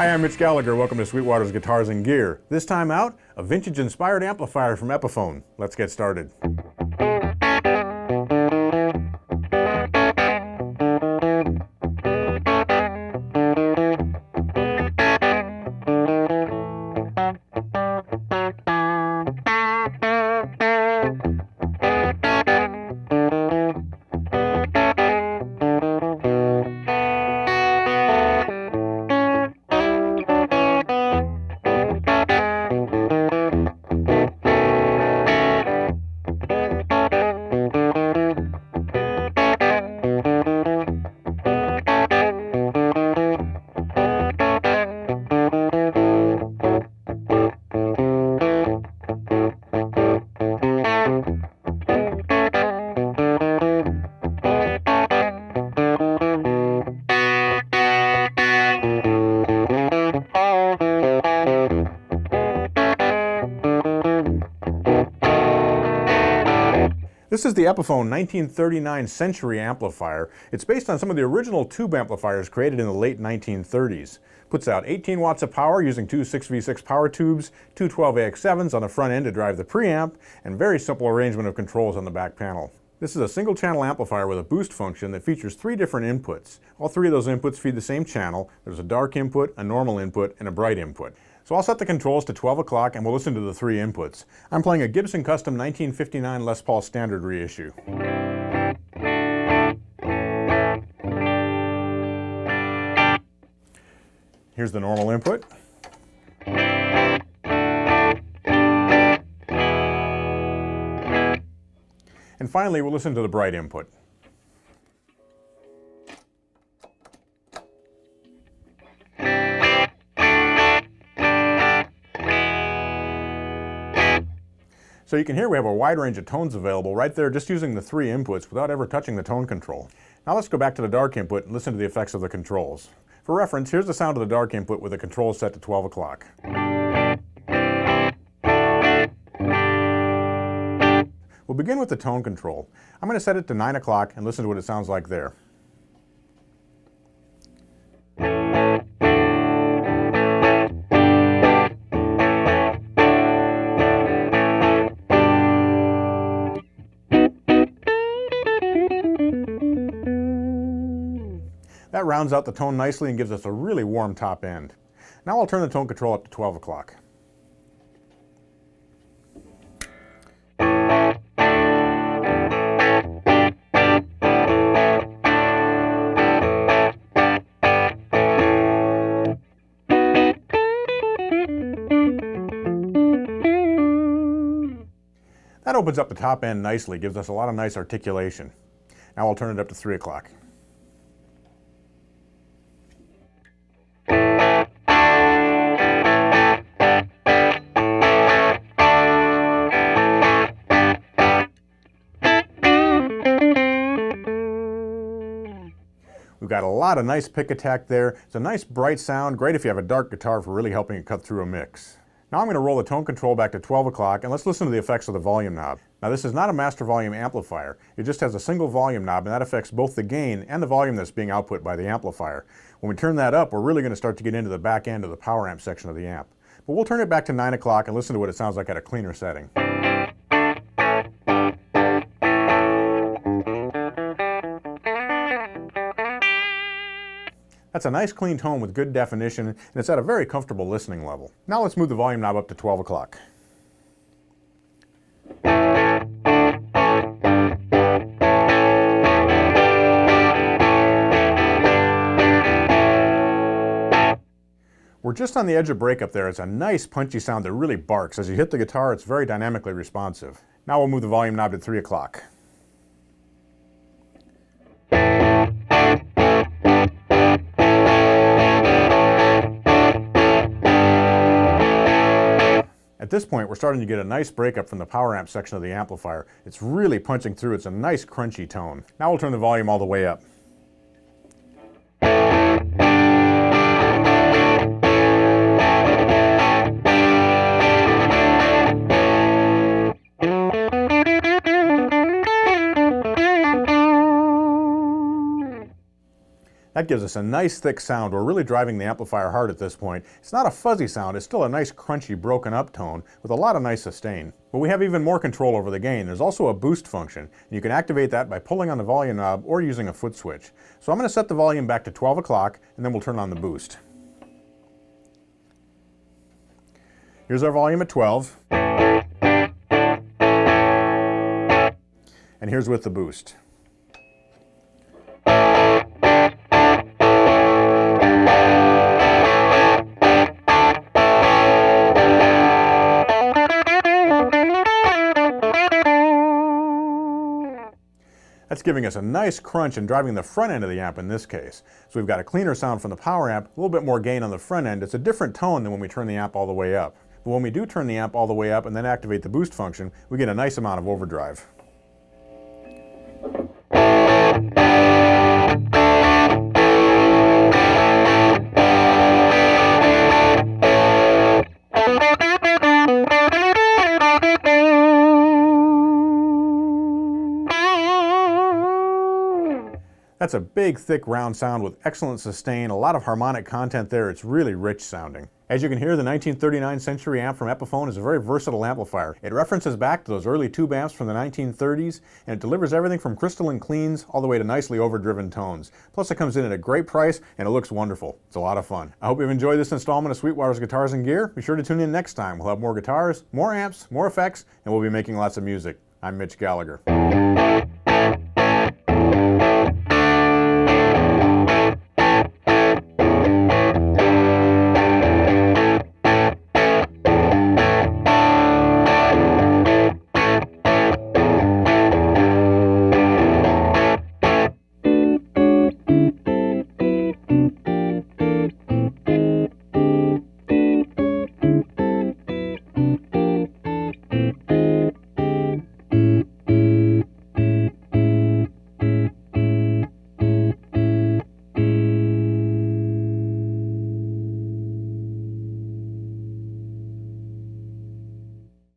Hi, I'm Mitch Gallagher. Welcome to Sweetwater's Guitars and Gear. This time out, a vintage-inspired amplifier from Epiphone. Let's get started. This is the Epiphone 1939 Century amplifier. It's based on some of the original tube amplifiers created in the late 1930s. Puts out 18 watts of power using two 6v6 power tubes, two 12AX7s on the front end to drive the preamp, and very simple arrangement of controls on the back panel. This is a single channel amplifier with a boost function that features three different inputs. All three of those inputs feed the same channel. There's a dark input, a normal input, and a bright input. So I'll set the controls to 12 o'clock and we'll listen to the three inputs. I'm playing a Gibson Custom 1959 Les Paul Standard reissue. Here's the normal input. And finally, we'll listen to the bright input. So you can hear we have a wide range of tones available right there just using the three inputs without ever touching the tone control. Now let's go back to the dark input and listen to the effects of the controls. For reference, here's the sound of the dark input with the controls set to 12 o'clock. We'll begin with the tone control. I'm going to set it to 9 o'clock and listen to what it sounds like there. That rounds out the tone nicely and gives us a really warm top end. Now I'll turn the tone control up to 12 o'clock. That opens up the top end nicely, gives us a lot of nice articulation. Now I'll turn it up to 3 o'clock. We've got a lot of nice pick attack there. It's a nice bright sound, great if you have a dark guitar for really helping it cut through a mix. Now I'm going to roll the tone control back to 12 o'clock and let's listen to the effects of the volume knob. Now this is not a master volume amplifier. It just has a single volume knob and that affects both the gain and the volume that's being output by the amplifier. When we turn that up, we're really going to start to get into the back end of the power amp section of the amp. But we'll turn it back to 9 o'clock and listen to what it sounds like at a cleaner setting. That's a nice clean tone with good definition, and it's at a very comfortable listening level. Now let's move the volume knob up to 12 o'clock. We're just on the edge of breakup there. It's a nice punchy sound that really barks. As you hit the guitar, it's very dynamically responsive. Now we'll move the volume knob to 3 o'clock. At this point, we're starting to get a nice breakup from the power amp section of the amplifier. It's really punching through. It's a nice crunchy tone. Now we'll turn the volume all the way up. That gives us a nice thick sound. We're really driving the amplifier hard at this point. It's not a fuzzy sound, it's still a nice crunchy broken up tone with a lot of nice sustain. But we have even more control over the gain. There's also a boost function, and you can activate that by pulling on the volume knob or using a foot switch. So I'm going to set the volume back to 12 o'clock and then we'll turn on the boost. Here's our volume at 12. And here's with the boost. That's giving us a nice crunch and driving the front end of the amp in this case. So we've got a cleaner sound from the power amp, a little bit more gain on the front end. It's a different tone than when we turn the amp all the way up. But when we do turn the amp all the way up and then activate the boost function, we get a nice amount of overdrive. That's a big, thick, round sound with excellent sustain, a lot of harmonic content there. It's really rich sounding. As you can hear, the 1939 Century amp from Epiphone is a very versatile amplifier. It references back to those early tube amps from the 1930s, and it delivers everything from crystalline cleans all the way to nicely overdriven tones. Plus it comes in at a great price, and it looks wonderful. It's a lot of fun. I hope you've enjoyed this installment of Sweetwater's Guitars and Gear. Be sure to tune in next time. We'll have more guitars, more amps, more effects, and we'll be making lots of music. I'm Mitch Gallagher.